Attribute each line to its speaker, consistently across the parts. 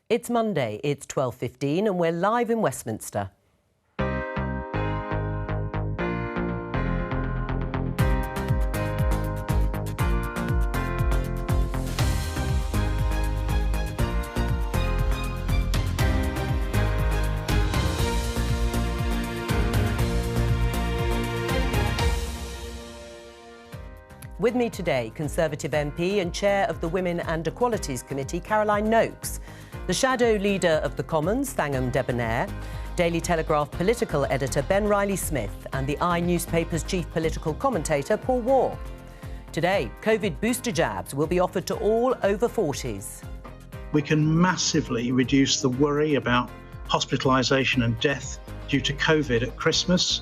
Speaker 1: It's Monday, it's 12:15 and we're live in Westminster. With me today, Conservative MP and Chair of the Women and Equalities Committee, Caroline Noakes, the shadow leader of the Commons, Thangam Debonair, Daily Telegraph political editor Ben Riley-Smith and the I newspaper's chief political commentator, Paul Waugh. Today, COVID booster jabs will be offered to all over 40s.
Speaker 2: We can massively reduce the worry about hospitalisation and death due to COVID at Christmas.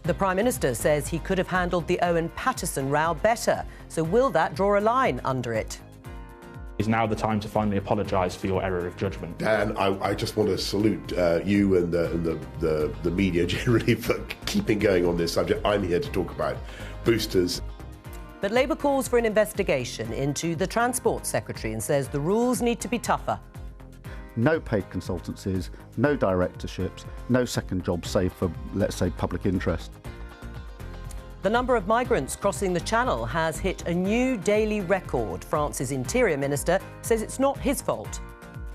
Speaker 1: The Prime Minister says he could have handled the Owen Paterson row better. So will that draw a line under it?
Speaker 3: Is now the time to finally apologise for your error of judgment?
Speaker 4: Dan, I just want to salute you and the media generally for keeping going on this subject. I'm here to talk about boosters.
Speaker 1: But Labour calls for an investigation into the Transport Secretary and says the rules need to be tougher.
Speaker 5: No paid consultancies, no directorships, no second jobs save for, let's say, public interest.
Speaker 1: The number of migrants crossing the Channel has hit a new daily record. France's Interior Minister says it's not his fault.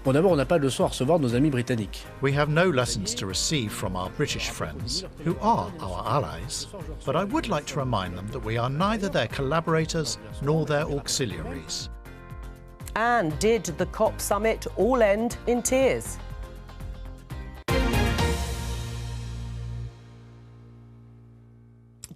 Speaker 6: Bon, d'abord, on n'a pas de leçon à recevoir de nos amis britanniques.
Speaker 7: We have no lessons to receive from our British friends, who are our allies, but I would like to remind them that we are neither their collaborators nor their auxiliaries.
Speaker 1: And did the COP summit all end in tears?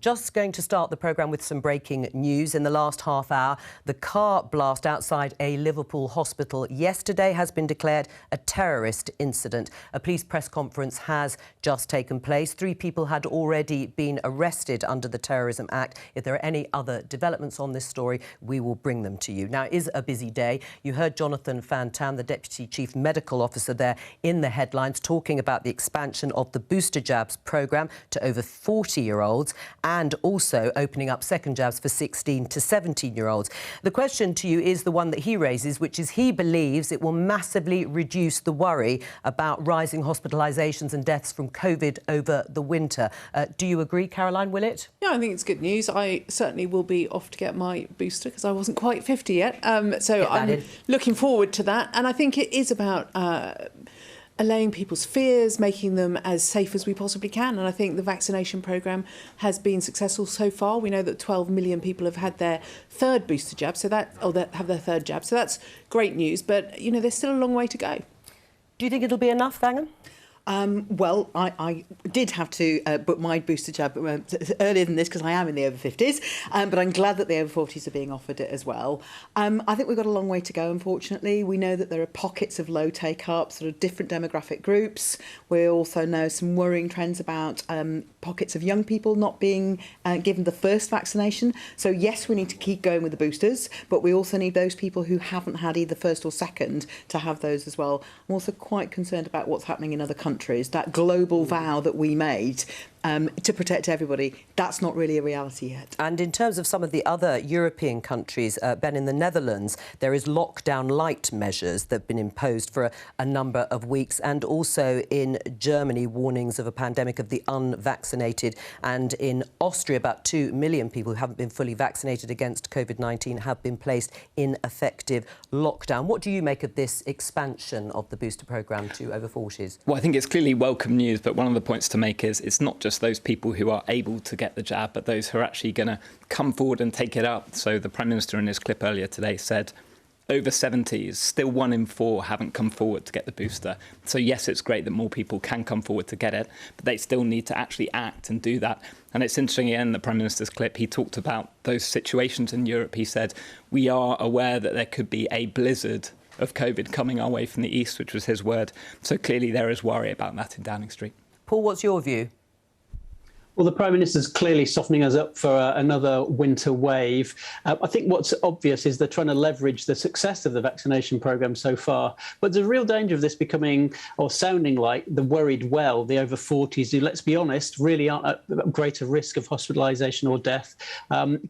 Speaker 1: Just going to start the programme with some breaking news. In the last half hour, the car blast outside a Liverpool hospital yesterday has been declared a terrorist incident. A police press conference has just taken place. 3 people had already been arrested under the Terrorism Act. If there are any other developments on this story, we will bring them to you. Now, it is a busy day. You heard Jonathan Fantam, the Deputy Chief Medical Officer there in the headlines, talking about the expansion of the booster jabs programme to over 40-year-olds. And also opening up second jabs for 16 to 17-year-olds. The question to you is the one that he raises, which is he believes it will massively reduce the worry about rising hospitalisations and deaths from COVID over the winter. Do you agree, Caroline, will it?
Speaker 8: Yeah, I think it's good news. I certainly will be off to get my booster because I wasn't quite 50 yet. So I'm looking forward to that. And I think it is about allaying people's fears, making them as safe as we possibly can. And I think the vaccination programme has been successful so far. We know that 12 million people have had their third booster jab, have their third jab. So that's great news. But, you know, there's still a long way to go.
Speaker 1: Do you think it'll be enough, Thangam?
Speaker 9: Well, I did have to book my booster jab earlier than this because I am in the over 50s, but I'm glad that the over 40s are being offered it as well. I think we've got a long way to go, unfortunately. We know that there are pockets of low take-up, sort of different demographic groups. We also know some worrying trends about pockets of young people not being given the first vaccination. So, yes, we need to keep going with the boosters, but we also need those people who haven't had either first or second to have those as well. I'm also quite concerned about what's happening in other countries. That global vow that we made to protect everybody, that's not really a reality yet.
Speaker 1: And in terms of some of the other European countries, Ben, in the Netherlands, there is lockdown light measures that have been imposed for a number of weeks, and also in Germany, warnings of a pandemic of the unvaccinated, and in Austria, about 2 million people who haven't been fully vaccinated against COVID-19 have been placed in effective lockdown. What do you make of this expansion of the booster programme to over 40s?
Speaker 10: Well, I think it's clearly welcome news, but one of the points to make is it's not just those people who are able to get the jab, but those who are actually going to come forward and take it up. So the Prime Minister in his clip earlier today said over 70s, still 1 in 4 haven't come forward to get the booster. So yes, it's great that more people can come forward to get it, but they still need to actually act and do that. And it's interesting, in the Prime Minister's clip, he talked about those situations in Europe. He said, we are aware that there could be a blizzard of COVID coming our way from the east, which was his word. So clearly there is worry about that in Downing Street.
Speaker 1: Paul, what's your view?
Speaker 11: Well, the Prime Minister's clearly softening us up for another winter wave. I think what's obvious is they're trying to leverage the success of the vaccination programme so far. But there's a real danger of this becoming, or sounding like, the worried well, the over 40s, who, let's be honest, really aren't at greater risk of hospitalisation or death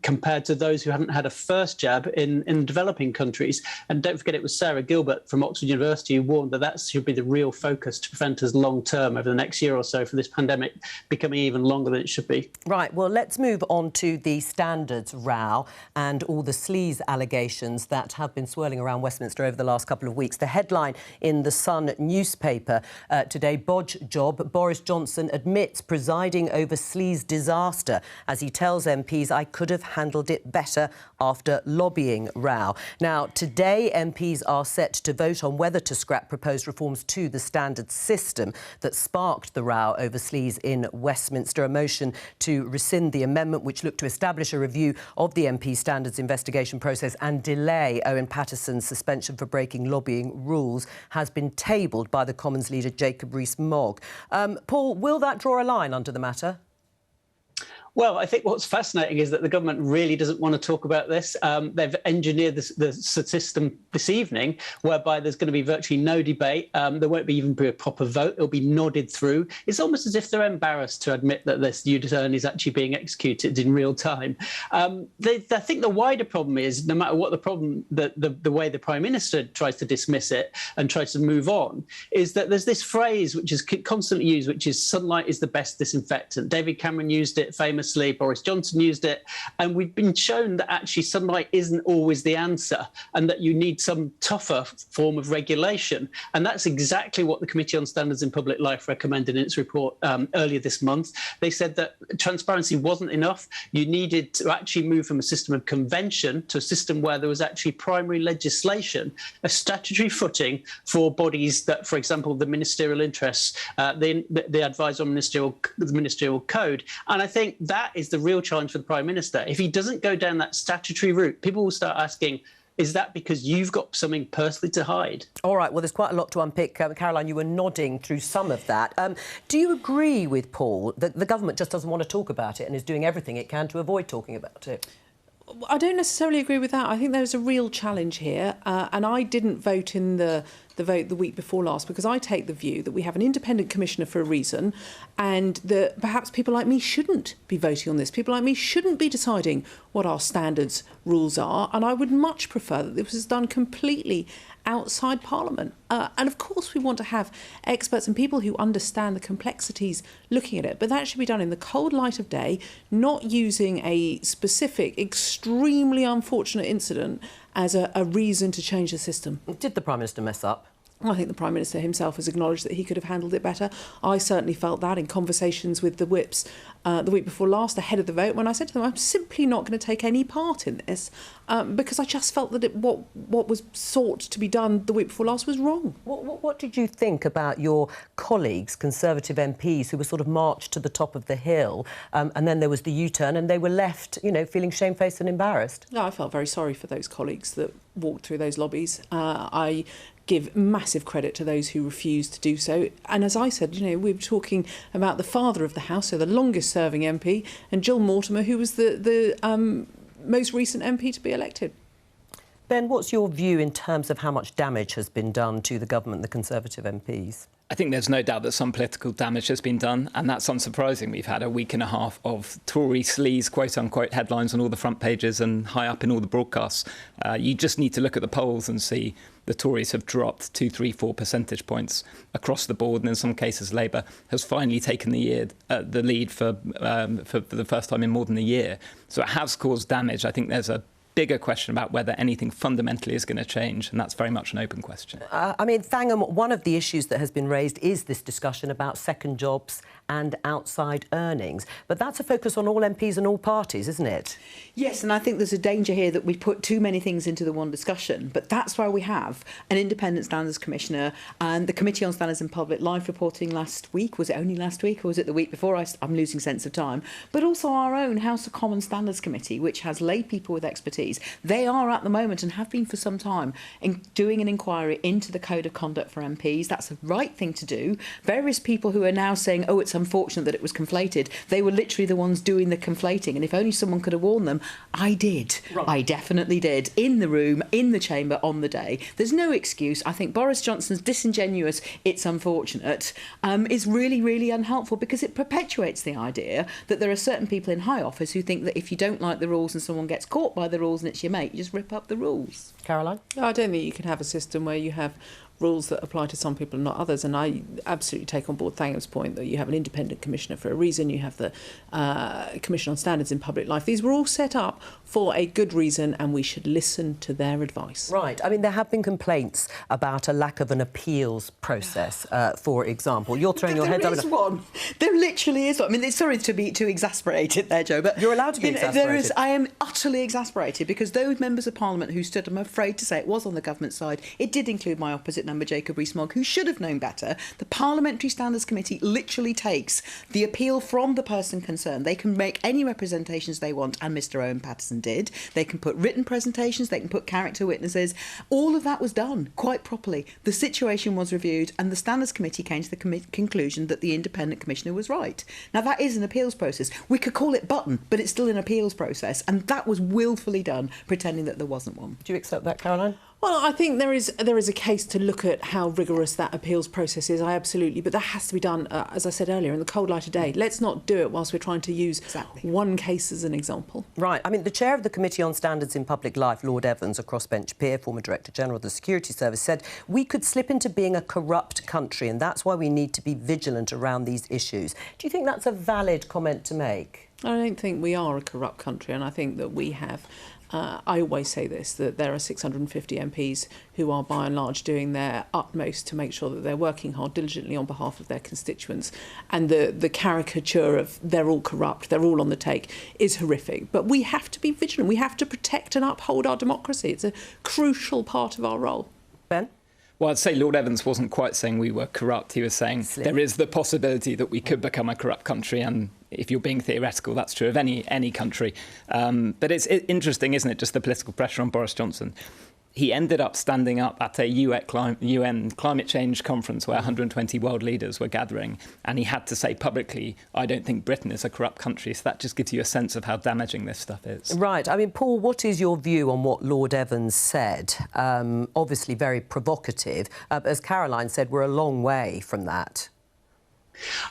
Speaker 11: compared to those who haven't had a first jab in developing countries. And don't forget, it was Sarah Gilbert from Oxford University who warned that should be the real focus to prevent us long term over the next year or so for this pandemic becoming even longer than it should be.
Speaker 1: Right, well, let's move on to the standards row and all the sleaze allegations that have been swirling around Westminster over the last couple of weeks. The headline in the Sun newspaper today, bodge job, Boris Johnson admits presiding over sleaze disaster as he tells MPs, I could have handled it better after lobbying row. Now, today MPs are set to vote on whether to scrap proposed reforms to the standards system that sparked the row over sleaze in Westminster. A motion to rescind the amendment which looked to establish a review of the MP standards investigation process and delay Owen Paterson's suspension for breaking lobbying rules has been tabled by the Commons leader Jacob Rees-Mogg. Paul, will that draw a line under the matter?
Speaker 11: Well, I think what's fascinating is that the government really doesn't want to talk about this. They've engineered the system this evening whereby there's going to be virtually no debate. There won't even be a proper vote. It'll be nodded through. It's almost as if they're embarrassed to admit that this U-turn is actually being executed in real time. I think the wider problem is, no matter what the problem, the way the Prime Minister tries to dismiss it and tries to move on, is that there's this phrase which is constantly used, which is sunlight is the best disinfectant. David Cameron used it famously. Boris Johnson used it, and we've been shown that actually sunlight isn't always the answer and that you need some tougher form of regulation. And that's exactly what the Committee on Standards in Public Life recommended in its report earlier this month. They said that transparency wasn't enough. You needed to actually move from a system of convention to a system where there was actually primary legislation, a statutory footing for bodies that, for example, the ministerial interests, the advisor on the ministerial code. And I think that is the real challenge for the Prime Minister. If he doesn't go down that statutory route, people will start asking, is that because you've got something personally to hide? All right, well, there's quite a lot to unpick. Caroline, you were nodding through some of that. Do you agree with Paul that the government just doesn't want to talk about it and is doing everything it can to avoid talking about it?
Speaker 8: I don't necessarily agree with that. I think there's a real challenge here, and I didn't vote in the vote the week before last because I take the view that we have an independent commissioner for a reason, and that perhaps people like me shouldn't be voting on this. People like me shouldn't be deciding what our standards rules are, and I would much prefer that this was done completely outside Parliament. And of course we want to have experts and people who understand the complexities looking at it, but that should be done in the cold light of day, not using a specific, extremely unfortunate incident as a reason to change the system.
Speaker 1: Did the Prime Minister mess up?
Speaker 8: I think the Prime Minister himself has acknowledged that he could have handled it better. I certainly felt that in conversations with the whips the week before last, ahead of the vote, when I said to them, I'm simply not going to take any part in this because I just felt that what was sought to be done the week before last was wrong.
Speaker 1: What did you think about your colleagues, Conservative MPs, who were sort of marched to the top of the hill and then there was the U-turn and they were left, feeling shamefaced and embarrassed?
Speaker 8: No, I felt very sorry for those colleagues that walked through those lobbies. I give massive credit to those who refused to do so. And as I said, we were talking about the father of the House, so the longest serving MP, and Jill Mortimer, who was the most recent MP to be elected.
Speaker 1: Ben, what's your view in terms of how much damage has been done to the government, the Conservative MPs?
Speaker 10: I think there's no doubt that some political damage has been done, and that's unsurprising. We've had a week and a half of Tory sleaze, quote-unquote, headlines on all the front pages and high up in all the broadcasts. You just need to look at the polls and see the Tories have dropped 2, 3, 4 percentage points across the board, and in some cases Labour has finally taken the lead for the first time in more than a year. So it has caused damage. I think there's a bigger question about whether anything fundamentally is going to change, and that's very much an open question.
Speaker 1: Thangham, one of the issues that has been raised is this discussion about second jobs and outside earnings. But that's a focus on all MPs and all parties, isn't it?
Speaker 9: Yes, and I think there's a danger here that we put too many things into the one discussion. But that's why we have an independent standards commissioner, and the Committee on Standards in Public Life reporting last week. Was it only last week or was it the week before? I'm losing sense of time. But also our own House of Commons Standards Committee, which has lay people with expertise committees. They are at the moment, and have been for some time, doing an inquiry into the code of conduct for MPs. That's the right thing to do. Various people who are now saying, oh, it's unfortunate that it was conflated, they were literally the ones doing the conflating, and if only someone could have warned them. I did. Right. I definitely did. In the room, in the chamber, on the day. There's no excuse. I think Boris Johnson's disingenuous, it's unfortunate, is really, really unhelpful, because it perpetuates the idea that there are certain people in high office who think that if you don't like the rules and someone gets caught by the rules and it's your mate, you just rip up the rules.
Speaker 1: Caroline?
Speaker 8: I don't think you can have a system where you have rules that apply to some people and not others, and I absolutely take on board Thangham's point that you have an independent commissioner for a reason, you have the Commission on Standards in Public Life. These were all set up for a good reason, and we should listen to their advice.
Speaker 1: Right. I mean, there have been complaints about a lack of an appeals process, for example. You're throwing your head up.
Speaker 9: There is one. There literally is one. I mean, sorry to be too exasperated there, Jo, but
Speaker 1: you're allowed to be exasperated.
Speaker 9: I am utterly exasperated, because those members of Parliament who stood, I'm afraid to say it was on the government side, it did include my opposite number, Jacob Rees-Mogg, who should have known better. The Parliamentary Standards Committee literally takes the appeal from the person concerned. They can make any representations they want, and Mr Owen Paterson did. They can put written presentations, they can put character witnesses. All of that was done quite properly. The situation was reviewed, and the Standards Committee came to the conclusion that the independent commissioner was right. Now, that is an appeals process. We could call it button, but it's still an appeals process, and that was willfully done, pretending that there wasn't one.
Speaker 1: Do you accept that, Caroline?
Speaker 8: Well, I think there is a case to look at how rigorous that appeals process is, absolutely, but that has to be done, as I said earlier, in the cold light of day. Let's not do it whilst we're trying to use one case as an example.
Speaker 1: Right. I mean, the chair of the Committee on Standards in Public Life, Lord Evans, a crossbench peer, former Director General of the Security Service, said we could slip into being a corrupt country, and that's why we need to be vigilant around these issues. Do you think that's a valid comment to make?
Speaker 8: I don't think we are a corrupt country, and I think that we have... I always say this, that there are 650 MPs who are by and large doing their utmost to make sure that they're working hard diligently on behalf of their constituents, and the caricature of they're all corrupt, they're all on the take is horrific. But we have to be vigilant, we have to protect and uphold our democracy. It's a crucial part of our role.
Speaker 1: Ben?
Speaker 10: Well, I'd say Lord Evans wasn't quite saying we were corrupt. He was saying there is the possibility that we could become a corrupt country, and if you're being theoretical, that's true of any country. But it's interesting, isn't it, just the political pressure on Boris Johnson. He ended up standing up at a UN climate change conference where 120 world leaders were gathering, and he had to say publicly, I don't think Britain is a corrupt country. So that just gives you a sense of how damaging this stuff is.
Speaker 1: Right. I mean, Paul, what is your view on what Lord Evans said? Obviously very provocative. As Caroline said, we're a long way from that.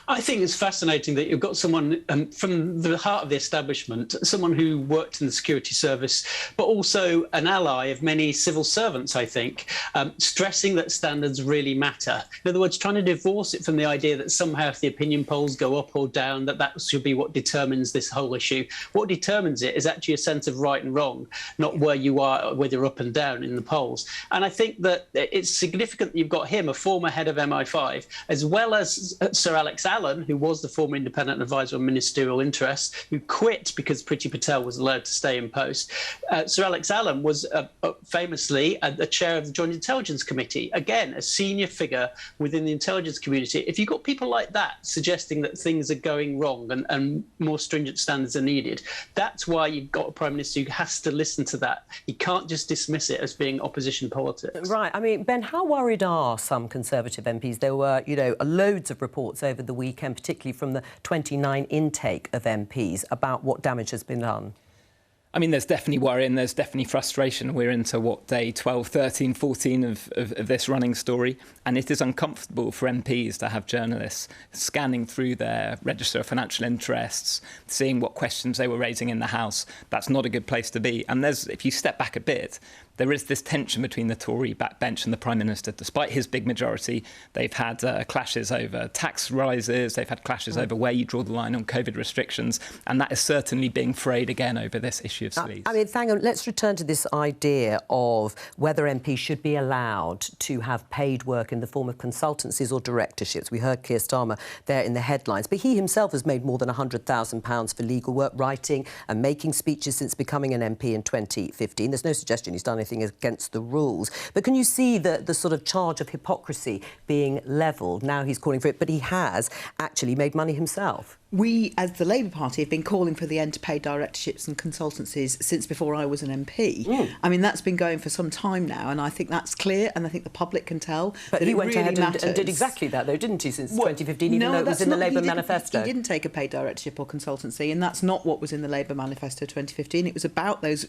Speaker 11: I think it's fascinating that you've got someone from the heart of the establishment, someone who worked in the security service, but also an ally of many civil servants, I think, stressing that standards really matter. In other words, trying to divorce it from the idea that somehow if the opinion polls go up or down, that should be what determines this whole issue. What determines it is actually a sense of right and wrong, not where you are, whether you're up and down in the polls. And I think that it's significant that you've got him, a former head of MI5, as well as Sir Alex Allen, who was the former independent advisor on ministerial interests, who quit because Priti Patel was allowed to stay in post. Sir Alex Allen was famously the chair of the Joint Intelligence Committee, again, a senior figure within the intelligence community. If you've got people like that suggesting that things are going wrong and more stringent standards are needed, that's why you've got a Prime Minister who has to listen to that. He can't just dismiss it as being opposition politics.
Speaker 1: Right. I mean, Ben, how worried are some Conservative MPs? There were, loads of reports over the weekend, particularly from the 29 intake of MPs, about what damage has been done.
Speaker 10: I mean, there's definitely worry and there's definitely frustration. We're into, day 12, 13, 14 of this running story. And it is uncomfortable for MPs to have journalists scanning through their register of financial interests, seeing what questions they were raising in the House. That's not a good place to be. And if you step back a bit, there is this tension between the Tory backbench and the Prime Minister. Despite his big majority, they've had clashes over tax rises, they've had clashes over where you draw the line on COVID restrictions, and that is certainly being frayed again over this issue of sleaze.
Speaker 1: I mean, Thangham, let's return to this idea of whether MPs should be allowed to have paid work in the form of consultancies or directorships. We heard Keir Starmer there in the headlines, but he himself has made more than £100,000 for legal work, writing and making speeches since becoming an MP in 2015. There's no suggestion he's done anything against the rules. But can you see the sort of charge of hypocrisy being levelled? Now he's calling for it, but he has actually made money himself.
Speaker 9: we, as the Labour Party, have been calling for the end to paid directorships and consultancies since before I was an MP. I mean, that's been going for some time now, and I think that's clear, and I think the public can tell.
Speaker 1: But he went
Speaker 9: really
Speaker 1: ahead and did exactly that, though, didn't he, since 2015, even though it was in the Labour manifesto?
Speaker 9: He didn't take a paid directorship or consultancy, and that's not what was in the Labour manifesto 2015. It was about those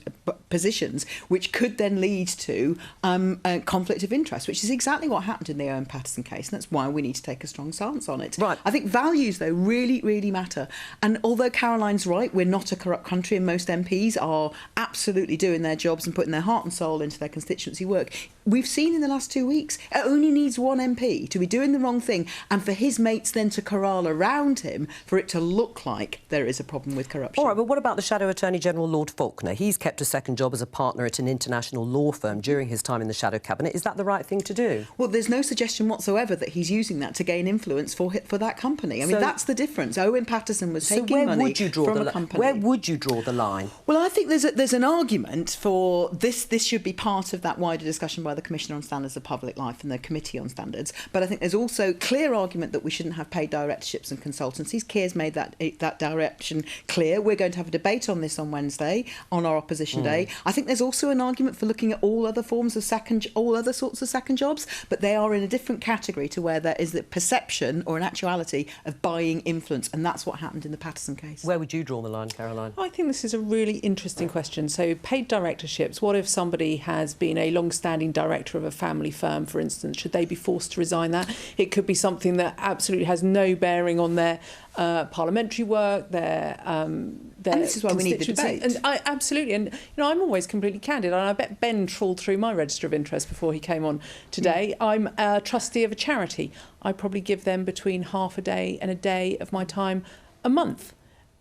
Speaker 9: positions, which could then lead to a conflict of interest, which is exactly what happened in the Owen Paterson case, and that's why we need to take a strong stance on it.
Speaker 1: Right.
Speaker 9: I think values, though, really, really matter. And although Caroline's right, we're not a corrupt country and most MPs are absolutely doing their jobs and putting their heart and soul into their constituency work, we've seen in the last 2 weeks it only needs one MP to be doing the wrong thing and for his mates then to corral around him for it to look like there is a problem with corruption.
Speaker 1: All right, but what about the Shadow Attorney General, Lord Faulkner? He's kept a second job as a partner at an international law firm during his time in the Shadow Cabinet. Is that the right thing to do?
Speaker 9: Well, there's no suggestion whatsoever that he's using that to gain influence for that company. I mean, that's the difference. Owen Paterson was taking money from a company.
Speaker 1: Where would you draw the line?
Speaker 9: Well, I think there's an argument for this. This should be part of that wider discussion by the Commissioner on Standards of Public Life and the Committee on Standards. But I think there's also clear argument that we shouldn't have paid directorships and consultancies. Keir's made that direction clear. We're going to have a debate on this on Wednesday, on our opposition day. I think there's also an argument for looking at all other forms of all other sorts of second jobs, but they are in a different category to where there is the perception or an actuality of buying influence, and that's what happened in the Paterson case.
Speaker 1: Where would you draw the line, Caroline?
Speaker 8: I think this is a really interesting question. So paid directorships, what if somebody has been a long-standing director of a family firm, for instance? Should they be forced to resign that? It could be something that absolutely has no bearing on their parliamentary work, their
Speaker 9: and this is why we need the debate.
Speaker 8: And absolutely. And, I'm always completely candid. And I bet Ben trawled through my register of interest before he came on today. I'm a trustee of a charity. I probably give them between half a day and a day of my time a month.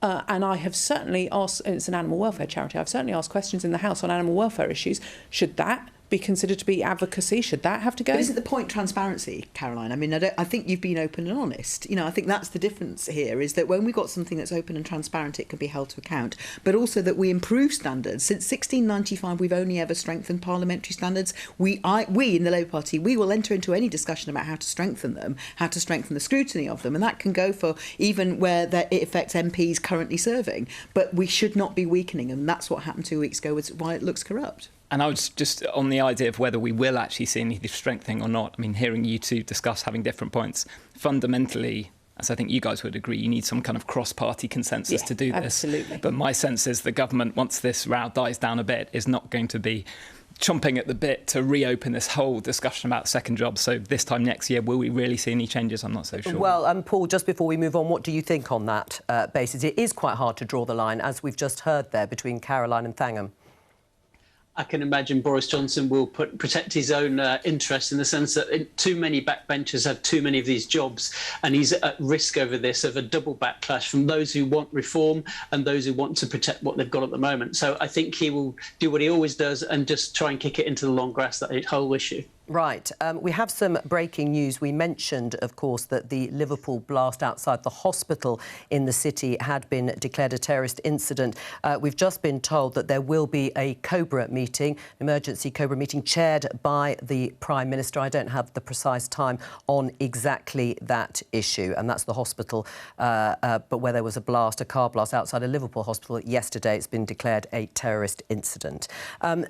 Speaker 8: And I have certainly asked, and it's an animal welfare charity, I've certainly asked questions in the House on animal welfare issues. Should that be considered to be advocacy? Should that have to go?
Speaker 9: But isn't the point transparency, Caroline? I mean, I think you've been open and honest. I think that's the difference here, is that when we've got something that's open and transparent, it can be held to account. But also that we improve standards. Since 1695, we've only ever strengthened parliamentary standards. We in the Labour Party, we will enter into any discussion about how to strengthen them, how to strengthen the scrutiny of them. And that can go for even where it affects MPs currently serving. But we should not be weakening them. That's what happened 2 weeks ago, was why it looks corrupt.
Speaker 10: And I was just on the idea of whether we will actually see any strengthening or not. I mean, hearing you two discuss having different points, fundamentally, as I think you guys would agree, you need some kind of cross-party consensus to do this.
Speaker 8: Absolutely.
Speaker 10: But my sense is the government, once this row dies down a bit, is not going to be chomping at the bit to reopen this whole discussion about second jobs. So this time next year, will we really see any changes? I'm not so sure.
Speaker 1: Well, Paul, just before we move on, what do you think on that basis? It is quite hard to draw the line, as we've just heard there, between Caroline and Thangham.
Speaker 11: I can imagine Boris Johnson will protect his own interests in the sense that too many backbenchers have too many of these jobs, and he's at risk over this of a double backlash from those who want reform and those who want to protect what they've got at the moment. So I think he will do what he always does and just try and kick it into the long grass, that whole issue.
Speaker 1: Right. We have some breaking news. We mentioned, of course, that the Liverpool blast outside the hospital in the city had been declared a terrorist incident. We've just been told that there will be a COBRA meeting, emergency COBRA meeting, chaired by the Prime Minister. I don't have the precise time on exactly that issue, and that's the hospital. But where there was a car blast outside a Liverpool hospital yesterday, it's been declared a terrorist incident.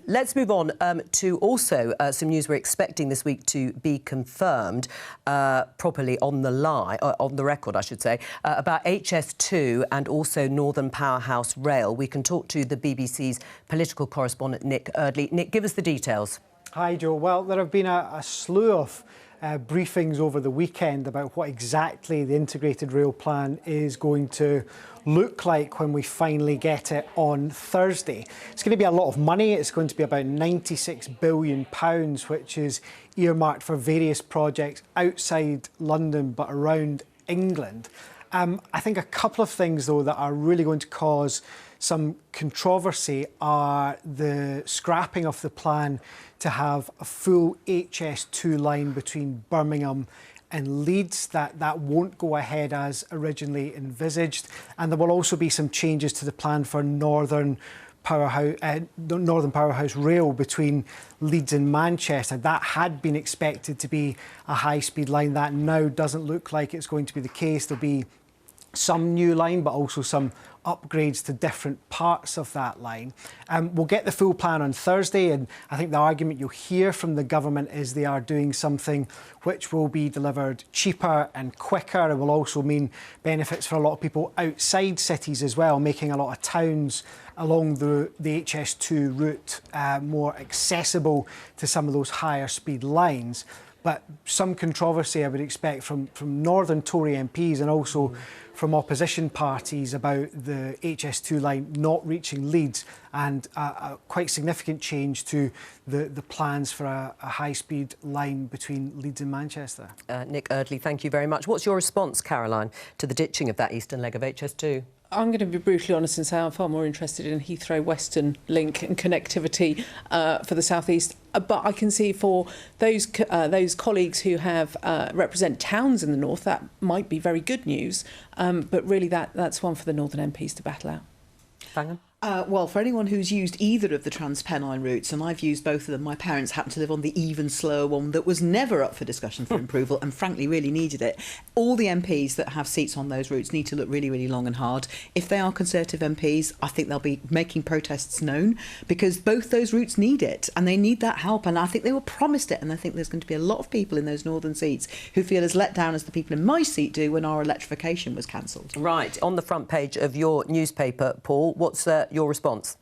Speaker 1: Let's move on to also some news we're expecting this week to be confirmed properly on the record, I should say, about HS2 and also Northern Powerhouse Rail. We can talk to the BBC's political correspondent Nick Eardley. Nick, give us the details.
Speaker 12: Hi, Jo. Well, there have been a slew of briefings over the weekend about what exactly the integrated rail plan is going to look like when we finally get it on Thursday. It's going to be a lot of money. It's going to be about £96 billion, which is earmarked for various projects outside London but around England. I think a couple of things, though, that are really going to cause some controversy are the scrapping of the plan to have a full HS2 line between Birmingham and Leeds. That won't go ahead as originally envisaged. And there will also be some changes to the plan for Northern Powerhouse Rail between Leeds and Manchester. That had been expected to be a high-speed line. That now doesn't look like it's going to be the case. There'll be some new line, but also some upgrades to different parts of that line. We'll get the full plan on Thursday, and I think the argument you'll hear from the government is they are doing something which will be delivered cheaper and quicker. It will also mean benefits for a lot of people outside cities as well, making a lot of towns along the HS2 route more accessible to some of those higher speed lines. But some controversy I would expect from northern Tory MPs and also from opposition parties about the HS2 line not reaching Leeds, and a quite significant change to the plans for a high-speed line between Leeds and Manchester.
Speaker 1: Nick Eardley, thank you very much. What's your response, Caroline, to the ditching of that eastern leg of HS2?
Speaker 8: I'm going to be brutally honest and say I'm far more interested in Heathrow Western Link and connectivity for the South East. But I can see for those colleagues who have represent towns in the north, that might be very good news. But really, that's one for the northern MPs to battle out.
Speaker 1: Bangham?
Speaker 9: Well, for anyone who's used either of the Transpennine routes, and I've used both of them, my parents happen to live on the even slower one that was never up for discussion for approval and frankly really needed it. All the MPs that have seats on those routes need to look really, really long and hard. If they are Conservative MPs, I think they'll be making protests known because both those routes need it and they need that help, and I think they were promised it, and I think there's going to be a lot of people in those northern seats who feel as let down as the people in my seat do when our electrification was cancelled.
Speaker 1: Right, on the front page of your newspaper, Paul, what's your response?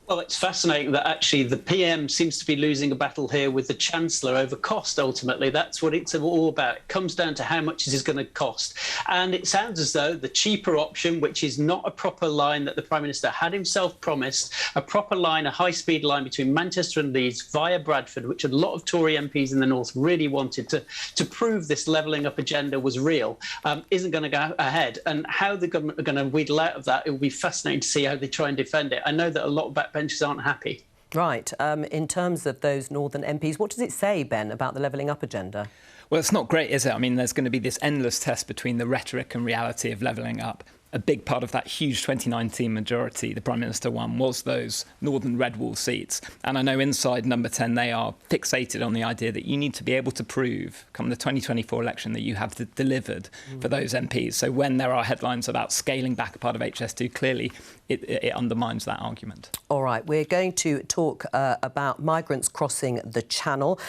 Speaker 11: Well, it's fascinating that actually the PM seems to be losing a battle here with the Chancellor over cost, ultimately. That's what it's all about. It comes down to how much this is going to cost. And it sounds as though the cheaper option, which is not a proper line that the Prime Minister had himself promised, a proper line, a high-speed line between Manchester and Leeds via Bradford, which a lot of Tory MPs in the north really wanted to prove this levelling up agenda was real, isn't going to go ahead. And how the government are going to wheedle out of that, it will be fascinating to see how they try and defend it. I know that a lot of backbenchers aren't happy.
Speaker 1: Right. In terms of those northern MPs, what does it say, Ben, about the levelling up agenda?
Speaker 10: Well, it's not great, is it? I mean, there's going to be this endless test between the rhetoric and reality of levelling up. A big part of that huge 2019 majority the Prime Minister won was those northern red wall seats. And I know inside Number 10 they are fixated on the idea that you need to be able to prove, come the 2024 election, that you have delivered for those MPs. So when there are headlines about scaling back a part of HS2, clearly it undermines that argument.
Speaker 1: All right, we're going to talk about migrants crossing the Channel,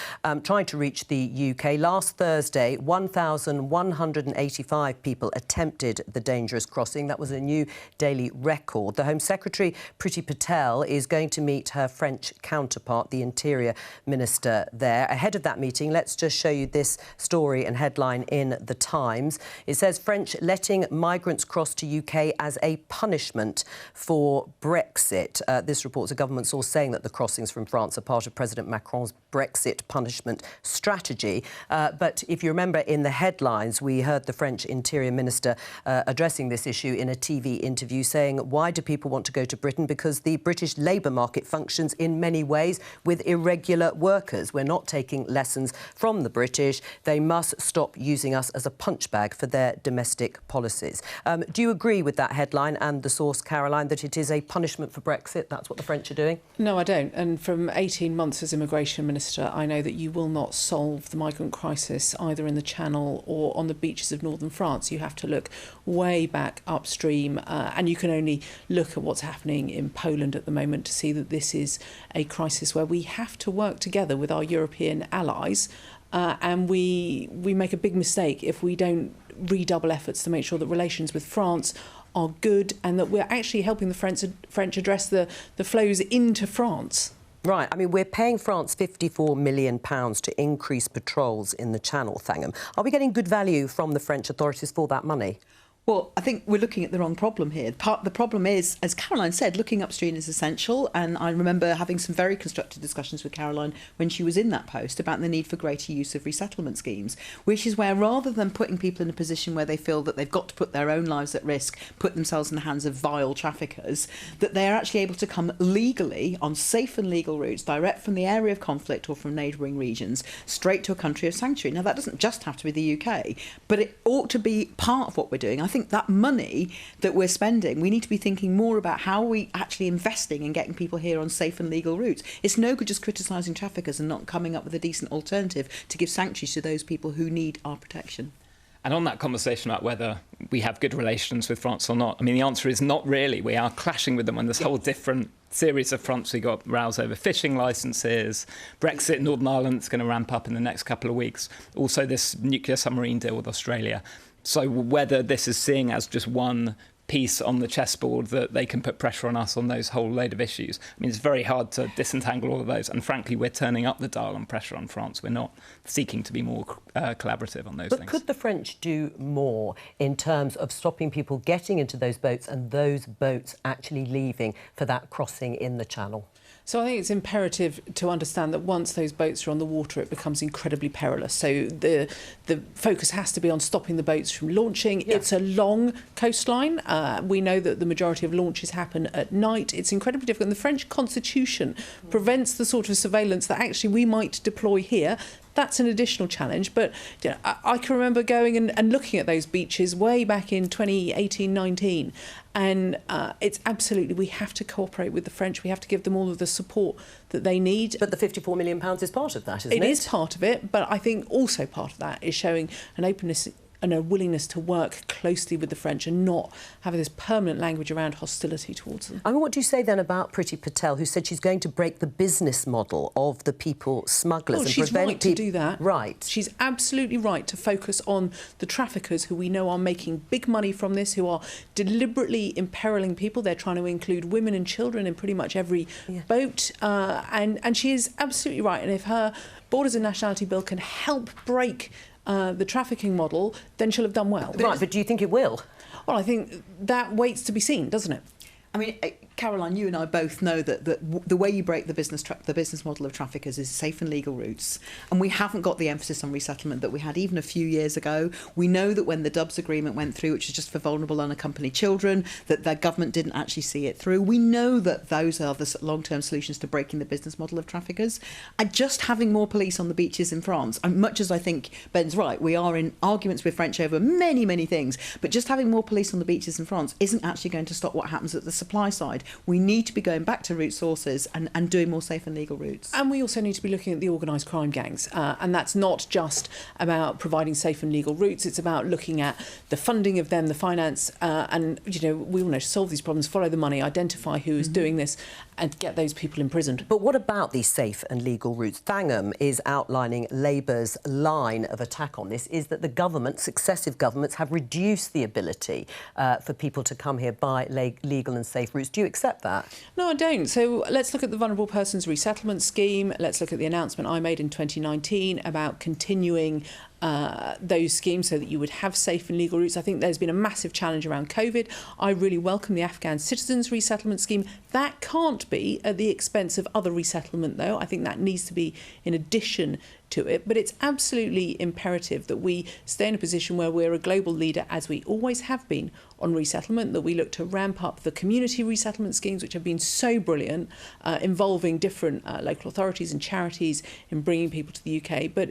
Speaker 1: trying to reach the UK. Last Thursday, 1,185 people attempted the dangerous crossing. That was a new daily record. The Home Secretary, Priti Patel, is going to meet her French counterpart, the Interior Minister there. Ahead of that meeting, let's just show you this story and headline in The Times. It says, French letting migrants cross to UK as a punishment for Brexit. This reports a government source saying that the crossings from France are part of President Macron's Brexit punishment strategy. But if you remember in the headlines, we heard the French Interior Minister addressing this issue in a TV interview, saying, why do people want to go to Britain? Because the British labour market functions in many ways with irregular workers. We're not taking lessons from the British. They must stop using us as a punchbag for their domestic policies. Do you agree with that headline and the source, Caroline, that it is a punishment for Brexit? That's what the French are doing?
Speaker 8: No, I don't. And from 18 months as Immigration Minister, I know that you will not solve the migrant crisis either in the Channel or on the beaches of northern France. You have to look way back upstream, and you can only look at what's happening in Poland at the moment to see that this is a crisis where we have to work together with our European allies, and we make a big mistake if we don't redouble efforts to make sure that relations with France are good and that we're actually helping the French address the flows into France.
Speaker 1: Right. I mean, we're paying France £54 million to increase patrols in the Channel, Thangham. Are we getting good value from the French authorities for that money?
Speaker 9: Well, I think we're looking at the wrong problem here. The problem is, as Caroline said, looking upstream is essential. And I remember having some very constructive discussions with Caroline when she was in that post about the need for greater use of resettlement schemes, which is where rather than putting people in a position where they feel that they've got to put their own lives at risk, put themselves in the hands of vile traffickers, that they are actually able to come legally on safe and legal routes, direct from the area of conflict or from neighbouring regions, straight to a country of sanctuary. Now, that doesn't just have to be the UK, but it ought to be part of what we're doing. I think that money that we're spending, we need to be thinking more about how we actually investing in getting people here on safe and legal routes. It's no good just criticising traffickers and not coming up with a decent alternative to give sanctuary to those people who need our protection.
Speaker 10: And on that conversation about whether we have good relations with France or not, I mean, the answer is not really. We are clashing with them on this whole different series of fronts. We got rows over fishing licences, Brexit, Northern Ireland's going to ramp up in the next couple of weeks. Also, this nuclear submarine deal with Australia. So whether this is seeing as just one piece on the chessboard that they can put pressure on us on those whole load of issues. I mean, it's very hard to disentangle all of those. And frankly, we're turning up the dial on pressure on France. We're not seeking to be more collaborative on those things.
Speaker 1: But could the French do more in terms of stopping people getting into those boats and those boats actually leaving for that crossing in the Channel?
Speaker 8: So I think it's imperative to understand that once those boats are on the water, it becomes incredibly perilous. So the focus has to be on stopping the boats from launching. Yeah. It's a long coastline. We know that the majority of launches happen at night. It's incredibly difficult. And the French constitution prevents the sort of surveillance that actually we might deploy here. That's an additional challenge. But you know, I can remember going and looking at those beaches way back in 2018-19. And it's absolutely, we have to cooperate with the French. We have to give them all of the support that they need.
Speaker 1: But the £54 million is part of that, isn't it?
Speaker 8: It is part of it. But I think also part of that is showing an openness and a willingness to work closely with the French and not having this permanent language around hostility towards them.
Speaker 1: I mean, what do you say then about Priti Patel, who said she's going to break the business model of the people smugglers and
Speaker 8: she's
Speaker 1: prevent
Speaker 8: right to do that.
Speaker 1: Right.
Speaker 8: She's absolutely right to focus on the traffickers who we know are making big money from this, who are deliberately imperiling people. They're trying to include women and children in pretty much every boat. And she is absolutely right. And if her Borders and Nationality Bill can help break the trafficking model, then she'll have done well.
Speaker 1: Right, but do you think it will?
Speaker 8: Well, I think that waits to be seen, doesn't it?
Speaker 9: I mean, Caroline, you and I both know that the way you break the business model of traffickers is safe and legal routes. And we haven't got the emphasis on resettlement that we had even a few years ago. We know that when the Dubs agreement went through, which is just for vulnerable unaccompanied children, that their government didn't actually see it through. We know that those are the long-term solutions to breaking the business model of traffickers. And just having more police on the beaches in France, and much as I think Ben's right, we are in arguments with French over many, many things, but just having more police on the beaches in France isn't actually going to stop what happens at the supply side. We need to be going back to root sources and doing more safe and legal routes.
Speaker 8: And we also need to be looking at the organised crime gangs. And that's not just about providing safe and legal routes. It's about looking at the funding of them, the finance. And, you know, we all know to solve these problems, follow the money, identify who is doing this and get those people imprisoned.
Speaker 1: But what about these safe and legal routes? Thangham is outlining Labour's line of attack on this, is that the government, successive governments, have reduced the ability for people to come here by legal and safe routes. Do you accept that?
Speaker 8: No, I don't. So let's look at the Vulnerable Persons Resettlement Scheme. Let's look at the announcement I made in 2019 about continuing those schemes so that you would have safe and legal routes. I think there's been a massive challenge around COVID. I really welcome the Afghan Citizens Resettlement Scheme. That can't be at the expense of other resettlement, though. I think that needs to be in addition to it. But it's absolutely imperative that we stay in a position where we're a global leader, as we always have been, on resettlement, that we look to ramp up the community resettlement schemes, which have been so brilliant, involving different local authorities and charities in bringing people to the UK. But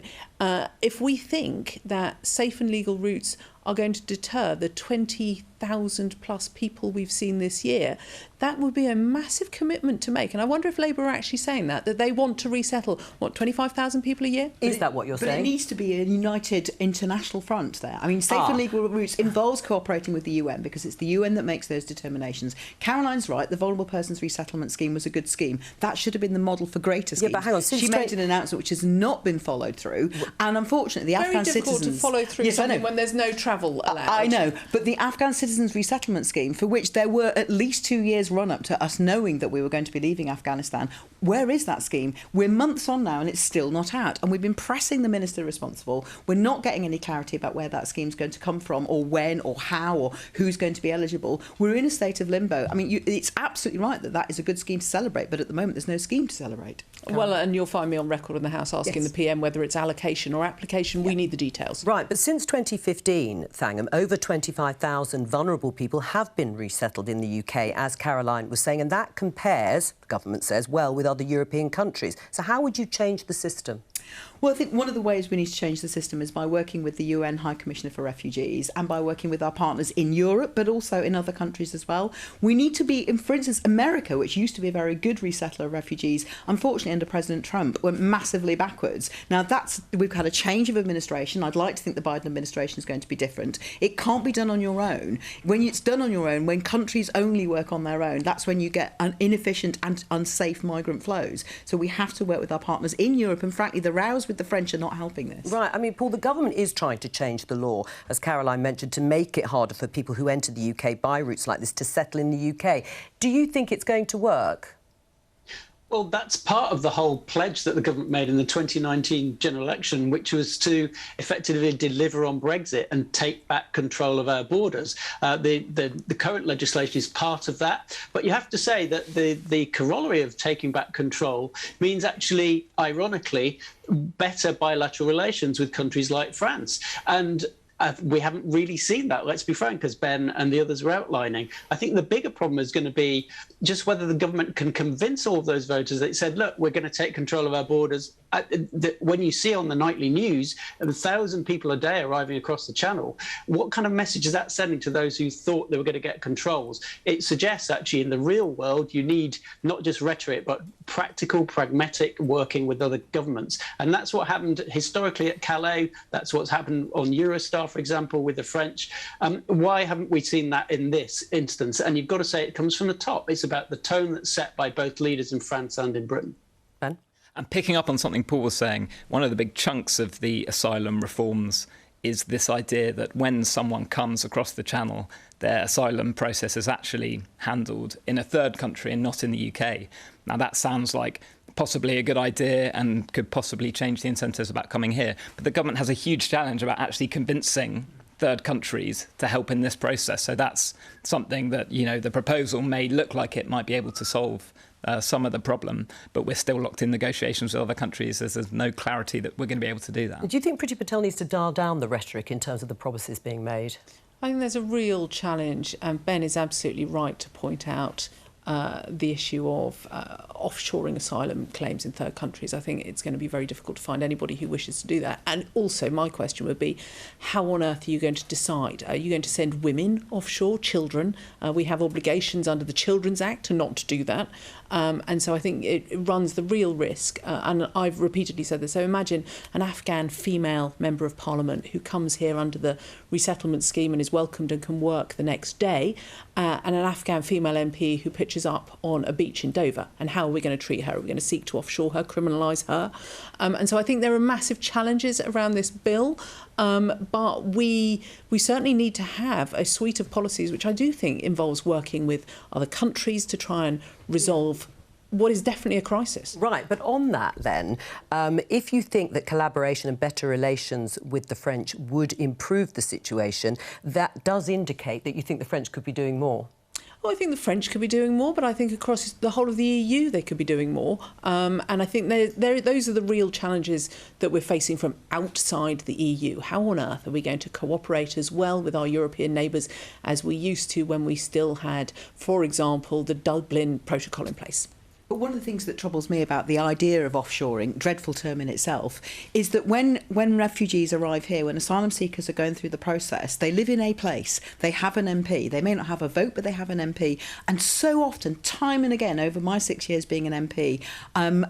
Speaker 8: if we think that safe and legal routes are going to deter the 20,000 plus people we've seen this year, that would be a massive commitment to make. And I wonder if Labour are actually saying that they want to resettle, 25,000 people a year?
Speaker 1: Is that what you're saying?
Speaker 9: But it needs to be a united international front there. I mean, safe and legal routes involves cooperating with the UN, because it's the UN that makes those determinations. Caroline's right, the Vulnerable Persons Resettlement Scheme was a good scheme. That should have been the model for greater schemes.
Speaker 1: Yeah, but hang on.
Speaker 9: She made an announcement which has not been followed through, and unfortunately the Afghan citizens...
Speaker 8: Very difficult to follow through something when there's no travel allowed.
Speaker 9: I know, but the Afghan Citizens Resettlement Scheme, for which there were at least 2 years run-up to us knowing that we were going to be leaving Afghanistan, where is that scheme? We're months on now and it's still not out. And we've been pressing the minister responsible. We're not getting any clarity about where that scheme's going to come from, or when, or how, or who's going to be eligible. We're in a state of limbo. I mean, it's absolutely right that that is a good scheme to celebrate, but at the moment there's no scheme to celebrate.
Speaker 8: Well, and you'll find me on record in the House asking the PM whether it's allocation or application. We need the details.
Speaker 1: Right, but since 2015, Thangham, over 25,000 vulnerable people have been resettled in the UK, as Caroline was saying, and that compares, the government says, well with other European countries. So how would you change the system?
Speaker 9: Well, I think one of the ways we need to change the system is by working with the UN High Commissioner for Refugees and by working with our partners in Europe, but also in other countries as well. We need to be, for instance, America, which used to be a very good resettler of refugees, unfortunately under President Trump, went massively backwards. Now, we've had a change of administration. I'd like to think the Biden administration is going to be different. It can't be done on your own. When it's done on your own, when countries only work on their own, that's when you get inefficient and unsafe migrant flows. So we have to work with our partners in Europe, and frankly, the rows with the French are not helping this.
Speaker 1: Right. I mean, Paul, the government is trying to change the law, as Caroline mentioned, to make it harder for people who enter the UK by routes like this to settle in the UK. Do you think it's going to work?
Speaker 11: Well, that's part of the whole pledge that the government made in the 2019 general election, which was to effectively deliver on Brexit and take back control of our borders. The current legislation is part of that. But you have to say that the corollary of taking back control means actually, ironically, better bilateral relations with countries like France. And we haven't really seen that, let's be frank, as Ben and the others were outlining. I think the bigger problem is going to be just whether the government can convince all of those voters that said, look, we're going to take control of our borders. When you see on the nightly news 1,000 people a day arriving across the channel, what kind of message is that sending to those who thought they were going to get controls? It suggests actually in the real world you need not just rhetoric but practical, pragmatic working with other governments. And that's what happened historically at Calais. That's what's happened on Eurostar, for example, with the French. Why haven't we seen that in this instance? And you've got to say it comes from the top. It's about the tone that's set by both leaders in France and in Britain.
Speaker 1: Ben?
Speaker 10: And picking up on something Paul was saying, one of the big chunks of the asylum reforms is this idea that when someone comes across the channel, their asylum process is actually handled in a third country and not in the UK. Now, that sounds like possibly a good idea and could possibly change the incentives about coming here. But the government has a huge challenge about actually convincing third countries to help in this process. So that's something that, you know, the proposal may look like it might be able to solve some of the problem, but we're still locked in negotiations with other countries as there's no clarity that we're going to be able to do that.
Speaker 1: Do you think Priti Patel needs to dial down the rhetoric in terms of the promises being made?
Speaker 8: I think there's a real challenge, and Ben is absolutely right to point out the issue of offshoring asylum claims in third countries. I think it's going to be very difficult to find anybody who wishes to do that. And also my question would be, how on earth are you going to decide? Are you going to send women offshore, children? We have obligations under the Children's Act to not do that. And so I think it runs the real risk, and I've repeatedly said this, so imagine an Afghan female member of parliament who comes here under the resettlement scheme and is welcomed and can work the next day, and an Afghan female MP who pitches up on a beach in Dover. And how are we going to treat her? Are we going to seek to offshore her, criminalise her? And so I think there are massive challenges around this bill, but we certainly need to have a suite of policies which I do think involves working with other countries to try and resolve what is definitely a crisis.
Speaker 1: Right, but on that then, if you think that collaboration and better relations with the French would improve the situation, that does indicate that you think the French could be doing more.
Speaker 8: Well, I think the French could be doing more, but I think across the whole of the EU they could be doing more. And I think those are the real challenges that we're facing from outside the EU. How on earth are we going to cooperate as well with our European neighbours as we used to when we still had, for example, the Dublin Protocol in place?
Speaker 9: But one of the things that troubles me about the idea of offshoring, dreadful term in itself, is that when refugees arrive here, when asylum seekers are going through the process, they live in a place, they have an MP. They may not have a vote, but they have an MP. And so often, time and again, over my 6 years being an MP,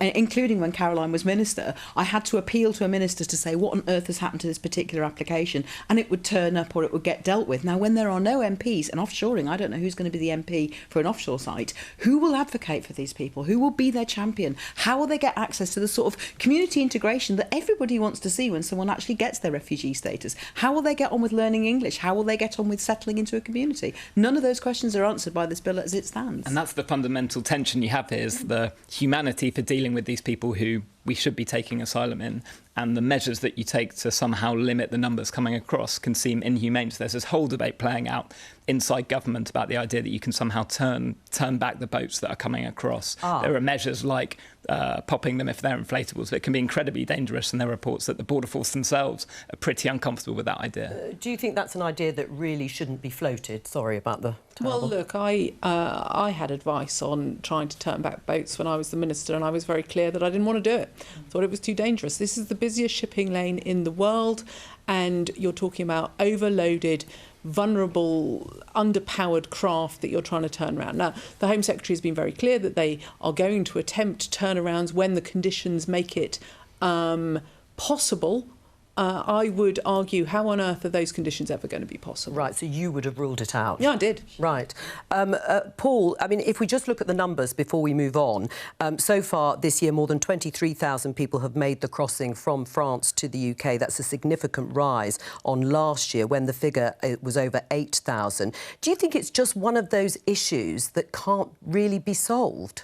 Speaker 9: including when Caroline was minister, I had to appeal to a minister to say, what on earth has happened to this particular application? And it would turn up or it would get dealt with. Now, when there are no MPs, and offshoring, I don't know who's going to be the MP for an offshore site, who will advocate for these people? Who will be their champion? How will they get access to the sort of community integration that everybody wants to see when someone actually gets their refugee status? How will they get on with learning English? How will they get on with settling into a community? None of those questions are answered by this bill as it stands.
Speaker 10: And that's the fundamental tension you have here, is the humanity for dealing with these people who we should be taking asylum in, and the measures that you take to somehow limit the numbers coming across can seem inhumane. So there's this whole debate playing out inside government about the idea that you can somehow turn back the boats that are coming across. There are measures like popping them if they're inflatables, but it can be incredibly dangerous, and there are reports that the Border Force themselves are pretty uncomfortable with that idea.
Speaker 1: Do you think that's an idea that really shouldn't be floated? Sorry about the terrible.
Speaker 8: Well, look, I had advice on trying to turn back boats when I was the minister, and I was very clear that I didn't want to do it. thought it was too dangerous. This is the busiest shipping lane in the world, and you're talking about overloaded, vulnerable, underpowered craft that you're trying to turn around. Now, the Home Secretary has been very clear that they are going to attempt turnarounds when the conditions make it possible. I would argue, how on earth are those conditions ever going to be possible?
Speaker 1: Right, so you would have ruled it out?
Speaker 8: Yeah, I did.
Speaker 1: Right. Paul, I mean, if we just look at the numbers before we move on, so far this year more than 23,000 people have made the crossing from France to the UK. That's a significant rise on last year when the figure was over 8,000. Do you think it's just one of those issues that can't really be solved?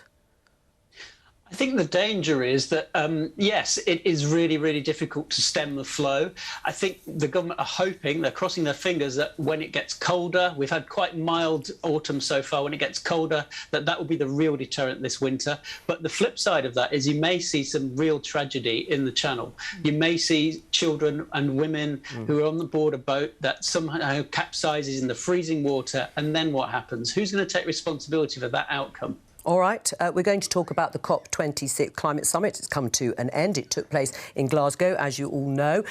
Speaker 11: I think the danger is that, yes, it is really, really difficult to stem the flow. I think the government are hoping, they're crossing their fingers, that when it gets colder, we've had quite mild autumn so far, when it gets colder, that will be the real deterrent this winter. But the flip side of that is you may see some real tragedy in the Channel. You may see children and women who are on the board a boat that somehow capsizes in the freezing water, and then what happens? Who's going to take responsibility for that outcome?
Speaker 1: All right, we're going to talk about the COP26 climate summit. It's come to an end. It took place in Glasgow, as you all know.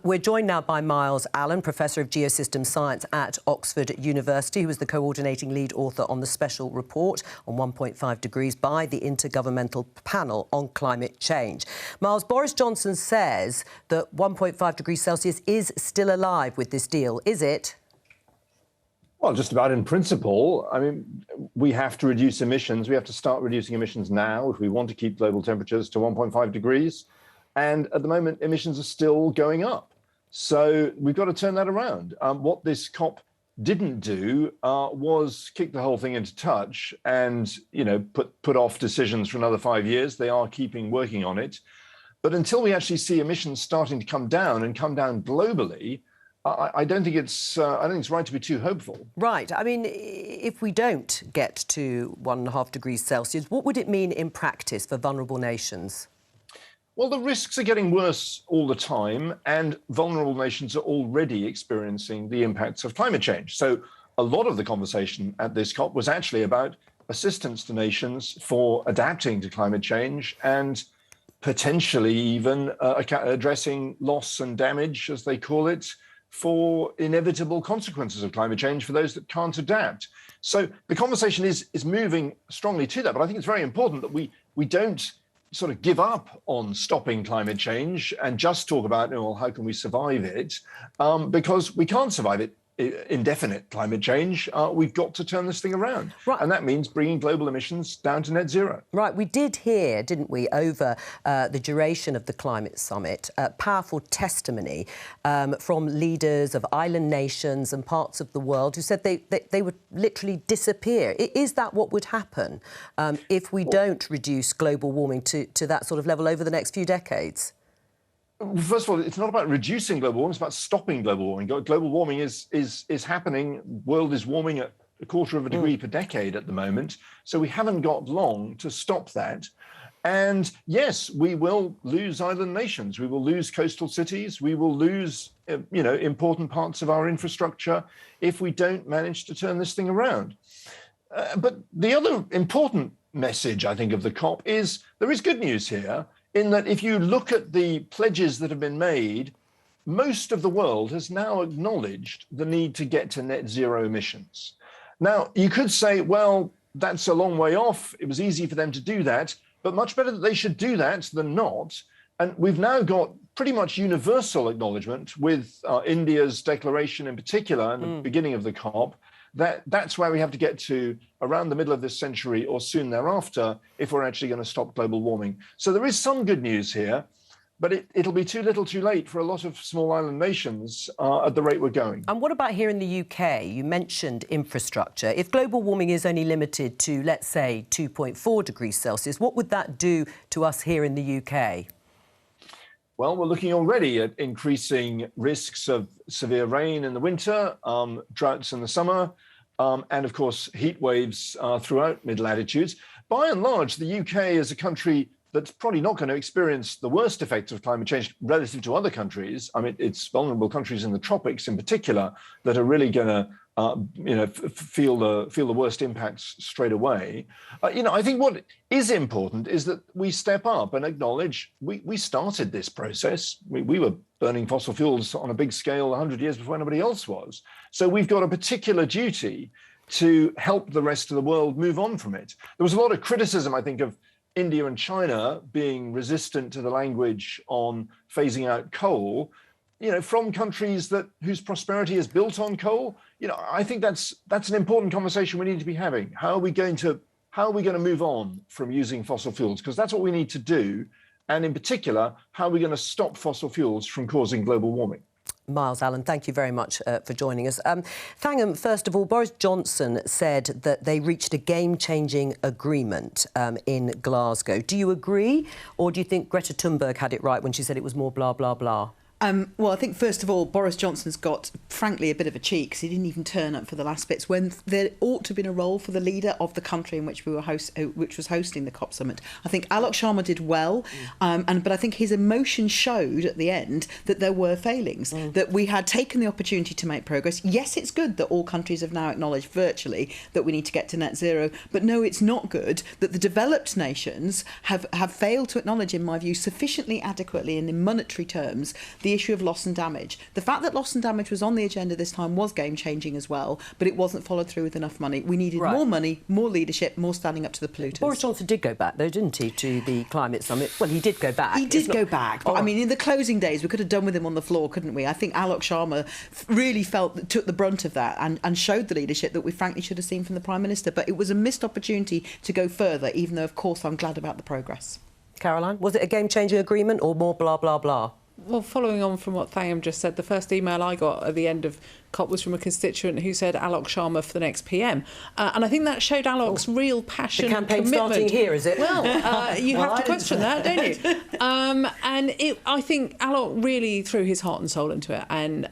Speaker 1: We're joined now by Miles Allen, Professor of Geosystem Science at Oxford University, who was the coordinating lead author on the special report on 1.5 degrees by the Intergovernmental Panel on Climate Change. Miles, Boris Johnson says that 1.5 degrees Celsius is still alive with this deal. Is it?
Speaker 13: Well, just about in principle. I mean, we have to reduce emissions. We have to start reducing emissions now if we want to keep global temperatures to 1.5 degrees. And at the moment, emissions are still going up. So we've got to turn that around. What this COP didn't do was kick the whole thing into touch and, you know, put off decisions for another 5 years. They are working on it. But until we actually see emissions starting to come down and come down globally, I don't think it's right to be too hopeful.
Speaker 1: Right. I mean, if we don't get to 1.5 degrees Celsius, what would it mean in practice for vulnerable nations?
Speaker 13: Well, the risks are getting worse all the time, and vulnerable nations are already experiencing the impacts of climate change. So a lot of the conversation at this COP was actually about assistance to nations for adapting to climate change and potentially even addressing loss and damage, as they call it, for inevitable consequences of climate change for those that can't adapt. So the conversation is moving strongly to that. But I think it's very important that we don't sort of give up on stopping climate change and just talk about, well, how can we survive it? Because we can't survive it. Indefinite climate change, we've got to turn this thing around. Right. And that means bringing global emissions down to net zero.
Speaker 1: Right, we did hear, didn't we, over the duration of the climate summit, powerful testimony from leaders of island nations and parts of the world who said they would literally disappear. Is that what would happen if we don't reduce global warming to that sort of level over the next few decades?
Speaker 13: First of all, it's not about reducing global warming, it's about stopping global warming. Global warming is happening. The world is warming at 1/4 degree per decade at the moment. So we haven't got long to stop that. And yes, we will lose island nations. We will lose coastal cities. We will lose, important parts of our infrastructure if we don't manage to turn this thing around. But the other important message, I think, of the COP is there is good news here, in that if you look at the pledges that have been made, most of the world has now acknowledged the need to get to net zero emissions. Now, you could say, well, that's a long way off. It was easy for them to do that, but much better that they should do that than not. And we've now got pretty much universal acknowledgement with India's declaration in particular in the beginning of the COP, that's where we have to get to around the middle of this century or soon thereafter if we're actually going to stop global warming. So there is some good news here, but it'll be too little too late for a lot of small island nations at the rate we're going.
Speaker 1: And what about here in the UK? You mentioned infrastructure. If global warming is only limited to, let's say, 2.4 degrees Celsius, what would that do to us here in the UK?
Speaker 13: Well, we're looking already at increasing risks of severe rain in the winter, droughts in the summer, and of course, heat waves throughout mid-latitudes. By and large, the UK is a country that's probably not going to experience the worst effects of climate change relative to other countries. I mean, it's vulnerable countries in the tropics in particular that are really going to feel the worst impacts straight away. I think what is important is that we step up and acknowledge we started this process. We were burning fossil fuels on a big scale 100 years before anybody else was. So we've got a particular duty to help the rest of the world move on from it. There was a lot of criticism, I think, of India and China being resistant to the language on phasing out coal, from countries whose prosperity is built on coal. I think that's an important conversation we need to be having. How are we going to move on from using fossil fuels? Because that's what we need to do. And in particular, how are we going to stop fossil fuels from causing global warming?
Speaker 1: Miles Allen, thank you very much for joining us. Thangham, first of all, Boris Johnson said that they reached a game-changing agreement in Glasgow. Do you agree, or do you think Greta Thunberg had it right when she said it was more blah, blah, blah?
Speaker 9: Well, I think, first of all, Boris Johnson's got, frankly, a bit of a cheek because he didn't even turn up for the last bits when there ought to have been a role for the leader of the country in which which was hosting the COP summit. I think Alok Sharma did well, but I think his emotion showed at the end that there were failings, that we had taken the opportunity to make progress. Yes, it's good that all countries have now acknowledged virtually that we need to get to net zero, but no, it's not good that the developed nations have failed to acknowledge, in my view, sufficiently adequately and in monetary terms, the issue of loss and damage. The fact that loss and damage was on the agenda this time was game-changing as well, but it wasn't followed through with enough money. We needed more money, more leadership, more standing up to the polluters.
Speaker 1: Boris Johnson did go back, though, didn't he, to the climate summit? Well, he did go back.
Speaker 9: He did go back, but I mean, in the closing days, we could have done with him on the floor, couldn't we? I think Alok Sharma really took the brunt of that and showed the leadership that we frankly should have seen from the Prime Minister, but it was a missed opportunity to go further, even though, of course, I'm glad about the progress.
Speaker 1: Caroline, was it a game-changing agreement or more blah, blah, blah?
Speaker 8: Well, following on from what Thangham just said, the first email I got at the end of COP was from a constituent who said Alok Sharma for the next PM. And I think that showed Alok's real passion and commitment.
Speaker 1: The campaign's starting here, is it?
Speaker 8: Well, you have to question that, don't you? I think Alok really threw his heart and soul into it. And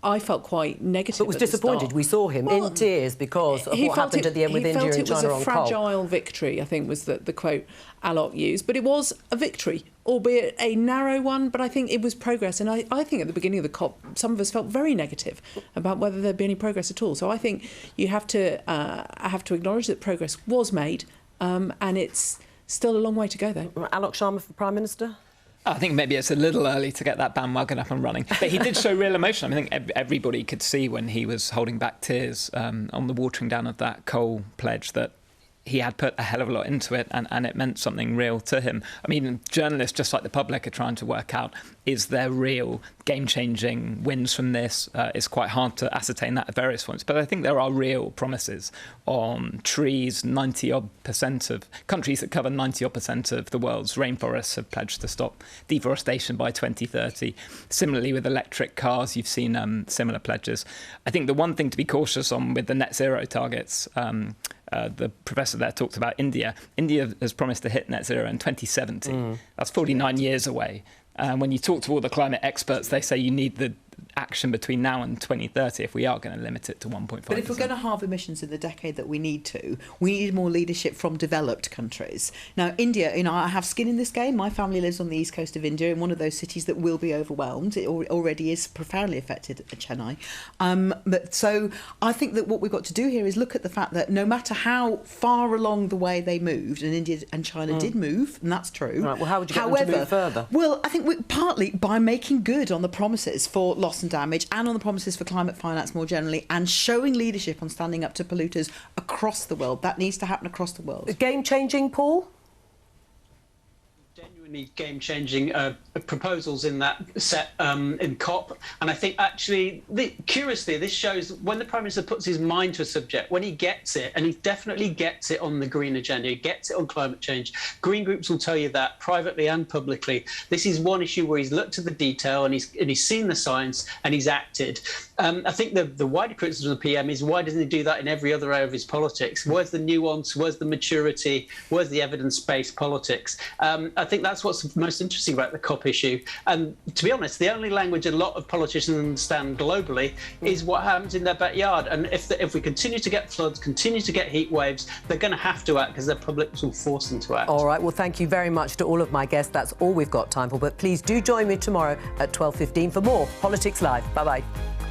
Speaker 8: I felt quite negative.
Speaker 1: But was disappointed. We saw him in tears because of what happened at the end with India and China on coal.
Speaker 8: He felt it was a fragile victory, I think was the quote Alok used. But it was a victory, albeit a narrow one. But I think it was progress. And I think at the beginning of the COP, some of us felt very negative about whether there'd be any progress at all. So I think you have to acknowledge that progress was made, and it's still a long way to go, though.
Speaker 1: Alok Sharma for Prime Minister?
Speaker 10: I think maybe it's a little early to get that bandwagon up and running. But he did show real emotion. I think everybody could see when he was holding back tears on the watering down of that coal pledge that he had put a hell of a lot into it, and it meant something real to him. I mean, journalists, just like the public, are trying to work out, is there real game-changing wins from this? It's quite hard to ascertain that at various points. But I think there are real promises on trees. 90-odd% of countries that cover 90-odd% of the world's rainforests have pledged to stop deforestation by 2030. Similarly, with electric cars, you've seen similar pledges. I think the one thing to be cautious on with the net zero targets, the professor there talked about India. India has promised to hit net zero in 2070. That's 49 years away. When you talk to all the climate experts, they say you need the action between now and 2030 if we are going to limit it to 1.5%.
Speaker 9: But if we're going to halve emissions in the decade that we need more leadership from developed countries. Now, India, I have skin in this game. My family lives on the east coast of India in one of those cities that will be overwhelmed. It already is profoundly affected at Chennai. So I think that what we've got to do here is look at the fact that no matter how far along the way they moved, and India and China did move, and that's true.
Speaker 1: Right, well, how would you get them to move further?
Speaker 9: Well, I think partly by making good on the promises for loss and damage and on the promises for climate finance more generally, and showing leadership on standing up to polluters across the world. That needs to happen across the world.
Speaker 1: Game-changing, Paul?
Speaker 11: Genuinely game-changing proposals in that set in COP, and I think actually, curiously, this shows when the Prime Minister puts his mind to a subject, when he gets it, and he definitely gets it on the green agenda, he gets it on climate change. Green groups will tell you that privately and publicly. This is one issue where he's looked at the detail and he's seen the science and he's acted. I think the wider criticism of the PM is why doesn't he do that in every other area of his politics? Where's the nuance? Where's the maturity? Where's the evidence-based politics? I think that's what's most interesting about the COP issue. And to be honest, the only language a lot of politicians understand globally is what happens in their backyard. And if we continue to get floods, continue to get heat waves, they're going to have to act because their public will force them to act.
Speaker 1: All right, well, thank you very much to all of my guests. That's all we've got time for. But please do join me tomorrow at 12:15 for more Politics Live. Bye-bye.